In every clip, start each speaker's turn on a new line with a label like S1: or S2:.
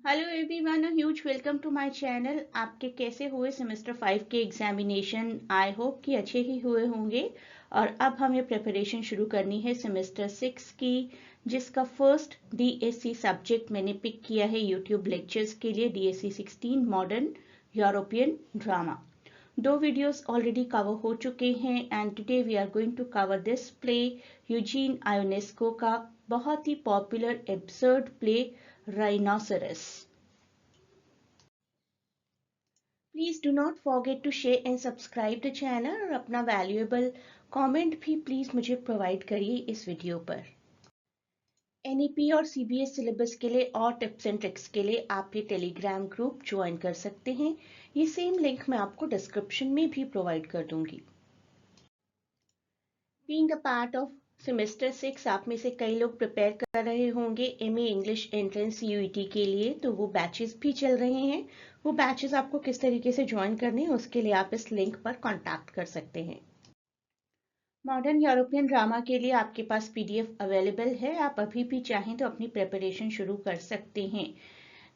S1: Hello everyone, huge welcome to my channel. आपके कैसे हुए सेमेस्टर 5 के एग्जामिनेशन? आई होप कि अच्छे ही हुए होंगे। और अब हमें प्रिपरेशन शुरू करनी है सेमेस्टर 6 की, जिसका फर्स्ट डीएससी सब्जेक्ट मैंने पिक किया है यूट्यूब लेक्चर्स के लिए, डीएससी 16 मॉडर्न यूरोपियन ड्रामा। दो वीडियोस ऑलरेडी कवर हो चुके हैं and today we are going to cover this play, Eugene Ionesco का बहुत ही popular absurd play rhinoceros. Please do not forget to share and subscribe the channel और अपना valuable comment भी प्लीज मुझे प्रोवाइड करिए इस वीडियो पर। एनईपी और सीबीएस सिलेबस के लिए और टिप्स एंड ट्रिक्स के लिए आप ये टेलीग्राम ग्रुप ज्वाइन कर सकते हैं। ये सेम लिंक मैं आपको डिस्क्रिप्शन में भी प्रोवाइड कर दूंगी। Being a part of semester 6, आप में से कई लोग प्रिपेयर कर रहे होंगे एमए इंग्लिश एंट्रेंस यूईटी के लिए, तो वो बैचेस भी चल रहे हैं। वो बैचेस आपको किस तरीके से ज्वाइन करने हैं उसके लिए आप इस लिंक पर कांटेक्ट कर सकते हैं। मॉडर्न यूरोपियन ड्रामा के लिए आपके पास पीडीएफ अवेलेबल है, आप अभी भी चाहें तो अपनी प्रिपरेशन शुरू कर सकते हैं।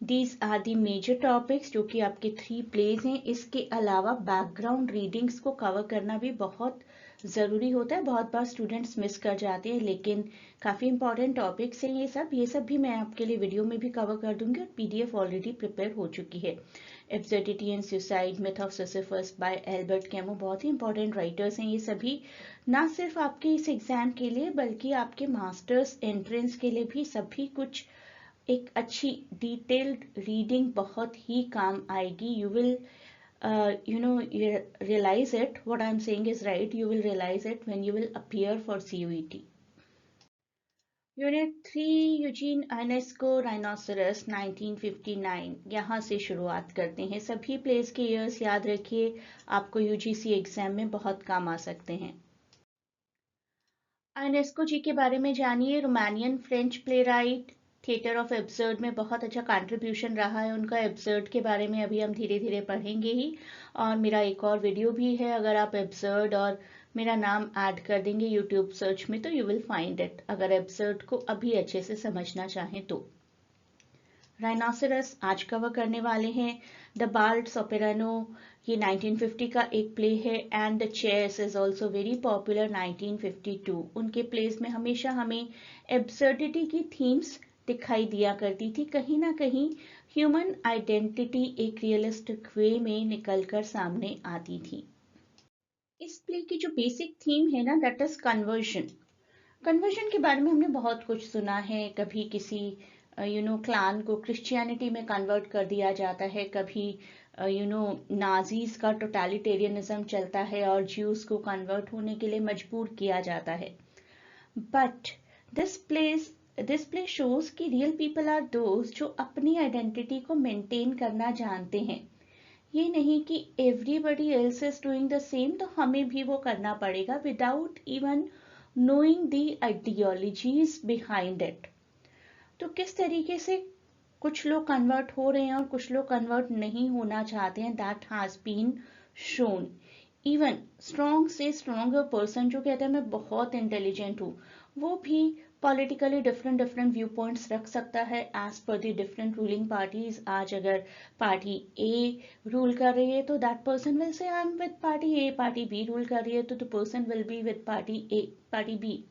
S1: These are the major topics जो कि आपके 3 प्लेज हैं। इसके अलावा बैकग्राउंड रीडिंग्स को कवर करना भी बहुत ज़रूरी होता है। बहुत बार स्टूडेंट्स मिस कर जाते हैं, लेकिन काफ़ी इंपॉर्टेंट टॉपिक्स हैं ये सब भी मैं आपके लिए वीडियो में भी कवर कर दूंगी और पीडीएफ ऑलरेडी प्रिपेयर हो चुकी है। Absurdity and suicide, myth of Sisyphus by Albert Camus, बहुत ही इंपॉर्टेंट राइटर्स हैं ये सभी, ना सिर्फ आपके इस एग्जाम के लिए बल्कि आपके मास्टर्स एंट्रेंस के लिए भी सभी कुछ एक अच्छी डिटेल्ड रीडिंग बहुत ही काम आएगी। You will realize it, what I'm saying is right, you will realize it when you will appear for CUET. Unit 3, Eugene Ionesco Rhinoceros 1959। यहाँ से शुरुआत करते हैं। सभी प्लेस के ईयर्स याद रखिए, आपको यूजीसी एग्जाम में बहुत काम आ सकते हैं। आयोनेस्को जी के बारे में जानिए। Romanian French play right, theatre of absurd में बहुत अच्छा कंट्रीब्यूशन रहा है उनका। एब्सर्ड के बारे में अभी हम धीरे धीरे पढ़ेंगे ही, और मेरा एक और वीडियो भी है, अगर आप एब्सर्ड और मेरा नाम ऐड कर देंगे यूट्यूब सर्च में तो यू विल फाइंड इट, अगर एब्सर्ड को अभी अच्छे से समझना चाहें तो। राइनोसेरस आज कवर करने वाले हैं। द बाल्ड सोपेरानो, ये 1950 का एक प्ले है। एंड द चेस इज ऑल्सो वेरी पॉपुलर, 1952। उनके प्लेस में हमेशा हमें एब्सर्डिटी की थीम्स दिखाई दिया करती थी। कहीं ना कहीं ह्यूमन आइडेंटिटी एक रियलिस्टिक वे में निकलकर सामने आती थी। इस प्ले की जो बेसिक थीम है ना, दैट इज कन्वर्जन। कन्वर्जन के बारे में हमने बहुत कुछ सुना है। कभी किसी क्लान को क्रिश्चियनिटी में कन्वर्ट कर दिया जाता है, कभी नाजीज का टोटलिटेरियनिज्म चलता है और ज्यूज को कन्वर्ट होने के लिए मजबूर किया जाता है। बट दिस प्ले शोज कि रियल पीपल आर दोज जो अपनी आइडेंटिटी को मेंटेन करना जानते हैं। ये नहीं कि everybody else is doing the same तो हमें भी वो करना पड़ेगा, without even knowing the ideologies behind it. तो किस तरीके से कुछ लोग कन्वर्ट हो रहे हैं और कुछ लोग कन्वर्ट नहीं होना चाहते हैं, that has been shown. Even strong से स्ट्रॉन्गर पर्सन जो कहता है मैं बहुत इंटेलिजेंट हूँ, वो भी politically different different view points रख सकता है as per the different ruling parties. आज अगर पार्टी ए रूल कर रही है तो that person will say I am with party A, party B rule कर रही है तो the person will be with party A, party B.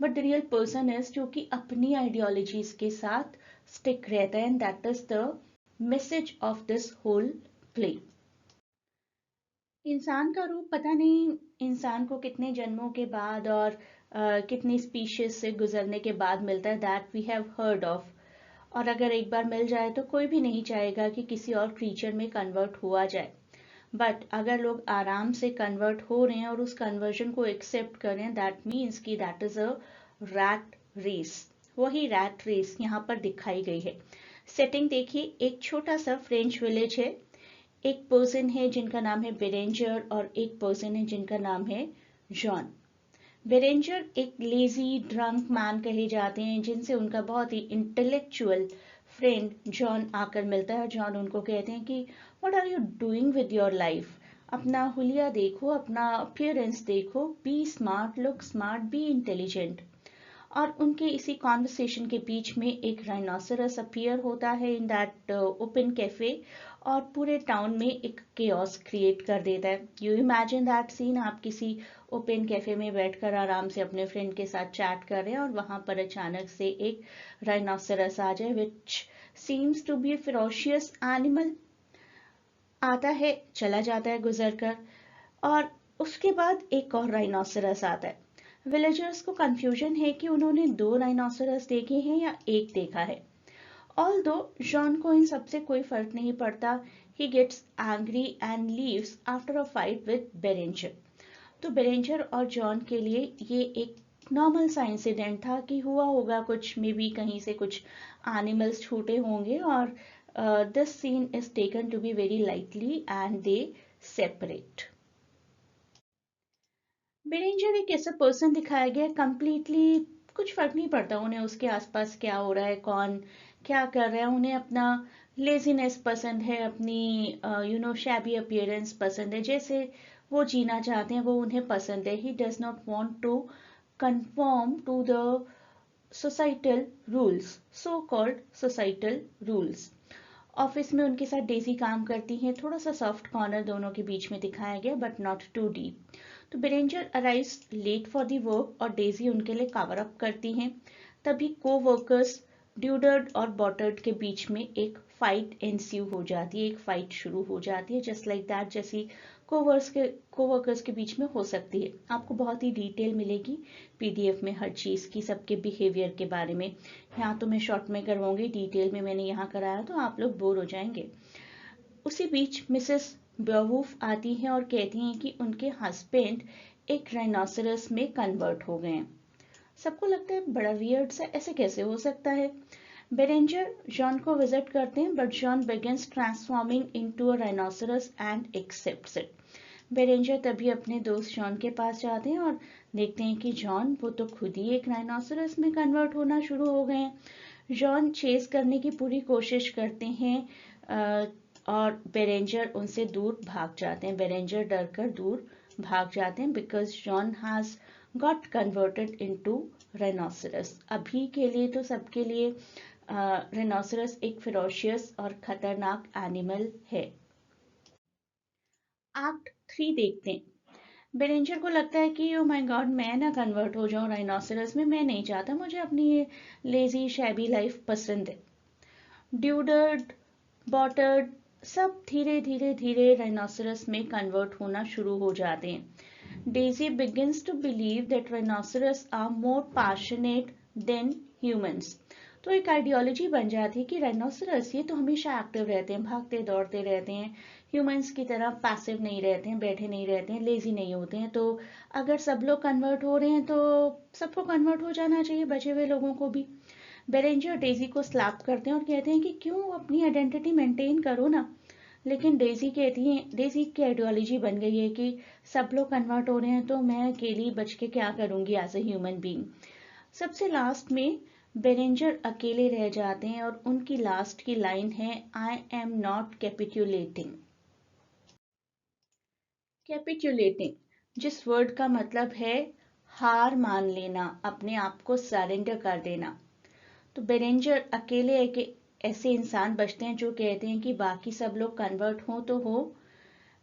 S1: But the real person is जो कि अपनी आइडियोलॉजीज के साथ स्टिक रहता है, and that is the message of this whole play. इंसान का रूप पता नहीं इंसान को कितने जन्मों के बाद और कितनी स्पीशीज से गुजरने के बाद मिलता है, that we have heard of. और अगर एक बार मिल जाए तो कोई भी नहीं चाहेगा कि किसी और क्रीचर में कन्वर्ट हुआ जाए। बट अगर लोग आराम से कन्वर्ट हो रहे हैं और उस कन्वर्जन को एक्सेप्ट करें, दैट मीन्स कि that is a rat race. वही रैट रेस यहाँ पर दिखाई गई है। सेटिंग देखिए, एक छोटा सा फ्रेंच विलेज है। एक पर्सन है जिनका नाम है बेरेंजर और एक पर्सन है जिनका नाम है जॉन। बेरेंजर एक लेजी ड्रंक मैन कहे जाते हैं, जिनसे उनका बहुत ही इंटेलेक्चुअल फ्रेंड जॉन आकर मिलता है। जॉन उनको कहते हैं कि what are you doing with your life, अपना हुलिया देखो, अपना अपीयरेंस देखो, be smart, look smart, be intelligent. और उनके इसी कॉन्वर्सेशन के बीच में एक राइनोसरस अपीयर होता है इन दैट ओपन कैफे और पूरे टाउन में एक केओस क्रिएट कर देता है। यू इमेजिन दैट सीन, आप किसी ओपन कैफे में बैठकर आराम से अपने फ्रेंड के साथ चैट कर रहे हैं और वहां पर अचानक से एक राइनोसरस आ जाए which seems to be ferocious animal, आता है चला जाता है गुजर कर, और उसके बाद एक और राइनोसरस आता है। विलेजर्स को कंफ्यूजन है कि उन्होंने दो राइनोसरस देखे हैं या एक देखा है। ऑल्दो जॉन को इन सबसे कोई फर्क नहीं पड़ता, he gets angry and leaves after a fight with Berenger. तो बेरेंजर और जॉन के लिए ये एक नॉर्मल सा इंसिडेंट था कि हुआ होगा कुछ, मे बी कहीं से कुछ एनिमल्स छूटे होंगे, और this scene is taken to be very lightly and they separate. Berenger एक ऐसा पर्सन दिखाया गया कंप्लीटली कुछ फर्क नहीं पड़ता उन्हें उसके आसपास क्या हो रहा है, कौन क्या कर रहा है, उन्हें अपना लेजीनेस पसंद है, अपनी शैबी अपीयरेंस पसंद है, जैसे वो जीना चाहते हैं वो उन्हें पसंद है। He does not want to conform to the societal rules, so called societal rules। Office में उनके साथ डेजी काम करती हैं, थोड़ा सा सॉफ्ट कॉर्नर दोनों के बीच में दिखाया गया बट नॉट टू डीप। तो Berenger arrives late for the work और डेजी उनके लिए कवर अप करती हैं। तभी को वर्कर्स ड्यूडर्ड और बॉटर्ड के बीच में एक फाइट एंस्यू हो जाती है, एक फाइट शुरू हो जाती है, जस्ट लाइक दैट जैसी कोवर्कर्स के बीच में हो सकती है। आपको बहुत ही डिटेल मिलेगी पीडीएफ में हर चीज़ की, सबके बिहेवियर के बारे में। यहाँ तो मैं शॉर्ट में करवाऊंगी, डिटेल में मैंने यहाँ कराया तो आप लोग बोर हो जाएंगे। उसी बीच मिसेस बेवुल्फ आती हैं और कहती हैं कि उनके हस्बैंड एक राइनोसरस में कन्वर्ट हो गए हैं। सबको लगता है बड़ा वियर्ड सा, ऐसे कैसे हो सकता है। बेरेंजर जॉन को विजिट करते हैं but John begins transforming into a rhinoceros and accepts it. Berenger तभी अपने दोस्त जॉन के पास जाते हैं और देखते हैं कि जॉन वो तो खुद ही एक राइनोसरस में कन्वर्ट होना शुरू हो गए हैं। जॉन चेस करने की पूरी कोशिश करते हैं और बेरेंजर उनसे दूर भाग जाते हैं। बेरेंजर डर कर दूर भाग जाते हैं because John has got converted into rhinoceros. अभी के लिए तो सबके लिए राइनोसरस एक फेरोशियस और खतरनाक एनिमल है। एक्ट 3 देखते हैं। बेरेंजर को लगता है कि ओ माय गॉड, मैं ना कन्वर्ट हो जाऊं राइनोसरस में, मैं नहीं चाहता, मुझे अपनी ये लेजी शैबी लाइफ पसंद है। ड्यूडर्ड बॉटर्ड सब धीरे धीरे धीरे राइनोसरस में कन्वर्ट होना शुरू हो जाते हैं। Daisy begins to believe that rhinoceros are more passionate than humans. तो एक आइडियोलॉजी बन जाती है कि राइनोसरस ये तो हमेशा एक्टिव रहते हैं, भागते दौड़ते रहते हैं, ह्यूमंस की तरह पैसिव नहीं रहते हैं, बैठे नहीं रहते हैं, लेजी नहीं होते हैं। तो अगर सब लोग कन्वर्ट हो रहे हैं तो सबको कन्वर्ट हो जाना चाहिए, बचे हुए लोगों को भी। बेरेंजर डेजी को स्लैप करते हैं और कहते हैं कि क्यों, अपनी आइडेंटिटी मेंटेन करो ना। लेकिन डेजी कहती है, डेजी की आइडियोलॉजी बन गई है कि सब लोग कन्वर्ट हो रहे हैं तो मैं अकेली बच के क्या करूंगी एज ए ह्यूमन बीइंग। सबसे लास्ट में बेरेंजर अकेले रह जाते हैं और उनकी लास्ट की लाइन है, आई एम नॉट कैपिटुलेटिंग। कैपिटुलेटिंग जिस वर्ड का मतलब है हार मान लेना, अपने आप को सरेंडर कर देना। तो बेरेंजर अकेले एक ऐसे इंसान बचते हैं जो कहते हैं कि बाकी सब लोग कन्वर्ट हो तो हो,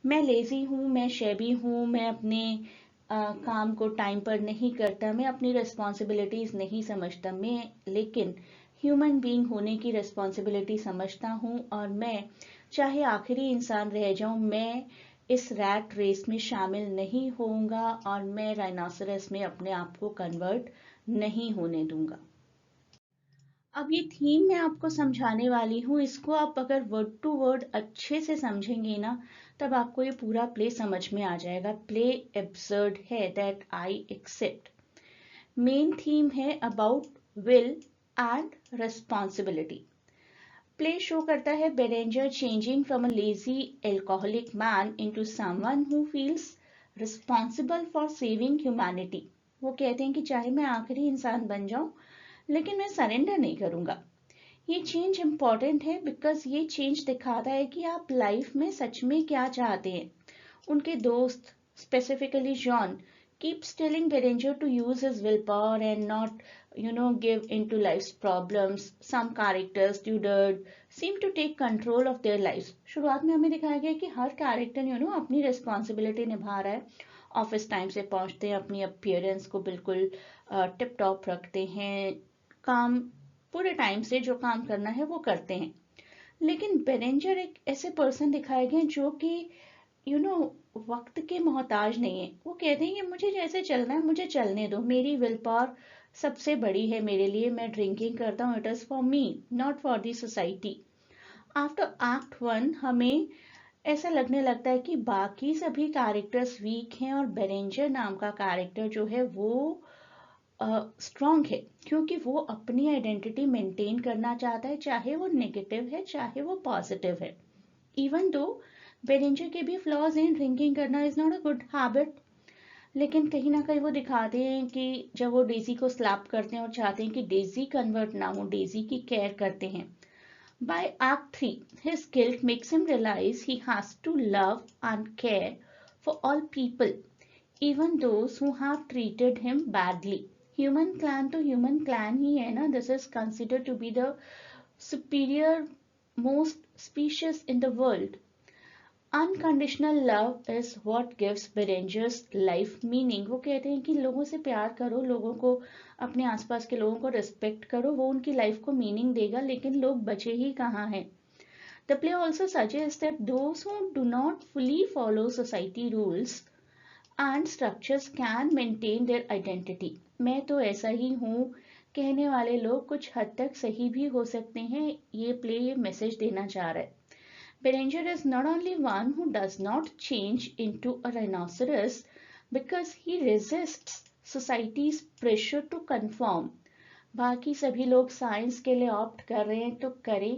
S1: मैं लेजी हूँ, मैं शैबी हूँ, मैं अपने काम को टाइम पर नहीं करता, मैं अपनी रिस्पॉन्सिबिलिटीज नहीं समझता, मैं लेकिन ह्यूमन बीइंग होने की रिस्पॉन्सिबिलिटी समझता हूँ और मैं चाहे आखिरी इंसान रह जाऊं, मैं इस रैट रेस में शामिल नहीं होऊंगा और मैं राइनोसरस में अपने आप को कन्वर्ट नहीं होने दूंगा। अब ये थीम मैं आपको समझाने वाली हूँ, इसको आप अगर वर्ड टू वर्ड अच्छे से समझेंगे ना तब आपको ये पूरा प्ले समझ में आ जाएगा। प्ले एब्सर्ड है, that I accept. Main theme है about will and responsibility. Play show करता है Berenger changing from a lazy alcoholic man into someone who feels responsible for saving humanity. वो कहते हैं कि चाहे मैं आखिरी इंसान बन जाऊं लेकिन मैं सरेंडर नहीं करूंगा। ये चेंज इंपॉर्टेंट है बिकॉज ये चेंज दिखाता है कि आप लाइफ में सच में क्या चाहते हैं। उनके दोस्त specifically John keeps telling Berenger to use his willpower and not give into life's problems. Some characters tutored seem to take control of their lives. शुरुआत में हमें दिखाया गया कि हर कैरेक्टर अपनी रिस्पॉन्सिबिलिटी निभा रहा है, ऑफिस टाइम से पहुंचते हैं, अपनी अपीयरेंस को बिल्कुल टिप टॉप रखते हैं, काम पूरे टाइम से जो काम करना है वो करते हैं. लेकिन बेरेंजर एक ऐसे पर्सन दिखाए गए जो कि यू नो वक्त के मोहताज नहीं है. वो कहते हैं कि मुझे जैसे चलना है मुझे चलने दो, मेरी विल पावर सबसे बड़ी है मेरे लिए, मैं ड्रिंकिंग करता हूँ, it is for me not for the society. After act 1 हमें ऐसा लगने लगता है कि बाकी सभी कैरेक्टर्स वीक हैं और बेरेंजर नाम का कैरेक्टर जो है वो स्ट्रांग है, क्योंकि वो अपनी आइडेंटिटी मेंटेन करना चाहता है, चाहे वो नेगेटिव है चाहे वो पॉजिटिव है. इवन दो बेरेंजर के भी फ्लॉज हैं, ड्रिंकिंग करना is not a good habit, लेकिन कहीं ना कहीं वो दिखाते हैं कि जब वो डेजी को स्लैप करते हैं और चाहते हैं कि डेजी कन्वर्ट ना हो, डेजी की केयर करते हैं. Bye act 3 his guilt makes him realize he has to love and care for all people, even those who have treated him badly. Human clan तो ह्यूमन क्लैन ही है ना. This is considered to be the superior most species in the world. Unconditional love is what gives Berenger's life meaning. वो कहते हैं कि लोगों से प्यार करो, लोगों को, अपने आसपास के लोगों को रिस्पेक्ट करो, वो उनकी लाइफ को मीनिंग देगा. लेकिन लोग बचे ही कहाँ हैं. The play also suggest that those who do not fully follow society rules and structures can maintain their identity. मैं तो ऐसा ही हूँ कहने वाले लोग कुछ हद तक सही भी हो सकते हैं. ये प्ले ये मैसेज देना चाह रहा है. Beranger is not only one who does not change into a rhinoceros because he resists society's pressure to conform. बाकी सभी लोग साइंस के लिए ऑप्ट कर रहे हैं तो करें,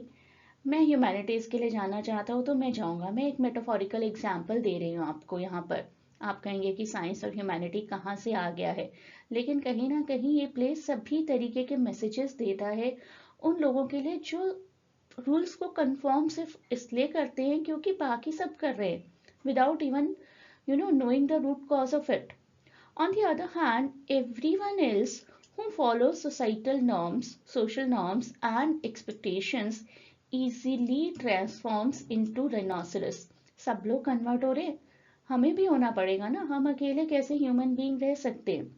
S1: मैं ह्यूमैनिटीज के लिए जाना चाहता हूँ तो मैं जाऊंगा. मैं एक मेटाफोरिकल एग्जाम्पल दे रही हूँ आपको यहाँ पर. आप कहेंगे कि साइंस और ह्यूमैनिटी कहाँ से आ गया है, लेकिन कहीं ना कहीं ये प्ले सभी तरीके के मैसेजेस देता है उन लोगों के लिए जो रूल्स को कंफर्म सिर्फ इसलिए करते हैं क्योंकि बाकी सब कर रहे हैं, without even knowing the root cause of it. On the other hand, everyone else who follows societal norms, social norms and expectations easily transforms into rhinoceros. सब लोग कन्वर्ट हो रहे, हमें भी होना पड़ेगा ना, हम अकेले कैसे ह्यूमन बीइंग रह सकते हैं.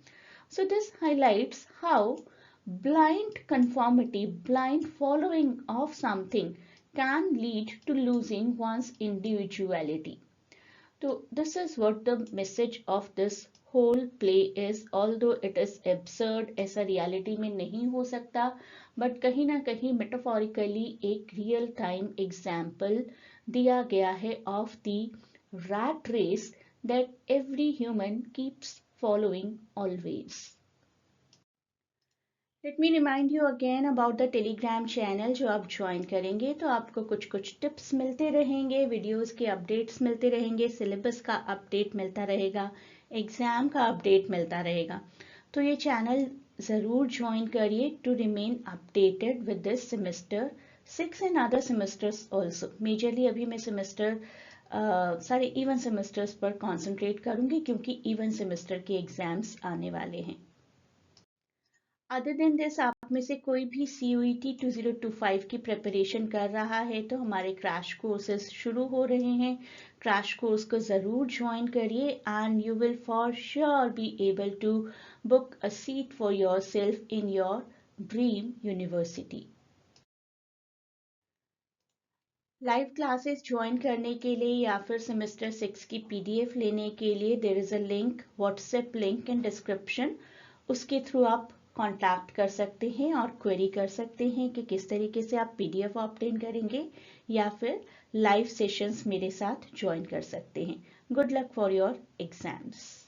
S1: So this highlights how blind conformity, blind following of something can lead to losing one's individuality. So this is what the message of this whole play is. Although it is absurd, ऐसा reality में नहीं हो सकता, but कहीं ना कहीं metaphorically एक real time example दिया गया है of the rat race that every human keeps following always. Let me remind you again about the Telegram channel. जो आप ज्वाइन करेंगे तो आपको कुछ कुछ टिप्स मिलते रहेंगे, वीडियोस के अपडेट्स मिलते रहेंगे, सिलेबस का अपडेट मिलता रहेगा, एग्जाम का अपडेट मिलता रहेगा. तो ये चैनल ज़रूर ज्वाइन करिए to remain updated with this semester 6 and other semesters also. Majorly अभी मैं सेमेस्टर सारे इवन सेमेस्टर्स पर कॉन्सेंट्रेट करूंगी क्योंकि इवन सेमेस्टर के एग्जाम्स आने वाले हैं. अदर देन दिस, आप में से कोई भी CUET 2025 की प्रिपरेशन कर रहा है तो हमारे क्रैश कोर्सेज शुरू हो रहे हैं. क्रैश कोर्स को ज़रूर ज्वाइन करिए and you will for sure be able to book a seat for yourself in your dream university. Live classes join करने के लिए या फिर सेमेस्टर 6 की PDF लेने के लिए there is a link, WhatsApp link in description. उसके थ्रू आप कांटेक्ट कर सकते हैं और क्वेरी कर सकते हैं कि किस तरीके से आप PDF ऑब्टेन करेंगे या फिर लाइव सेशंस मेरे साथ ज्वाइन कर सकते हैं. Good luck for your exams.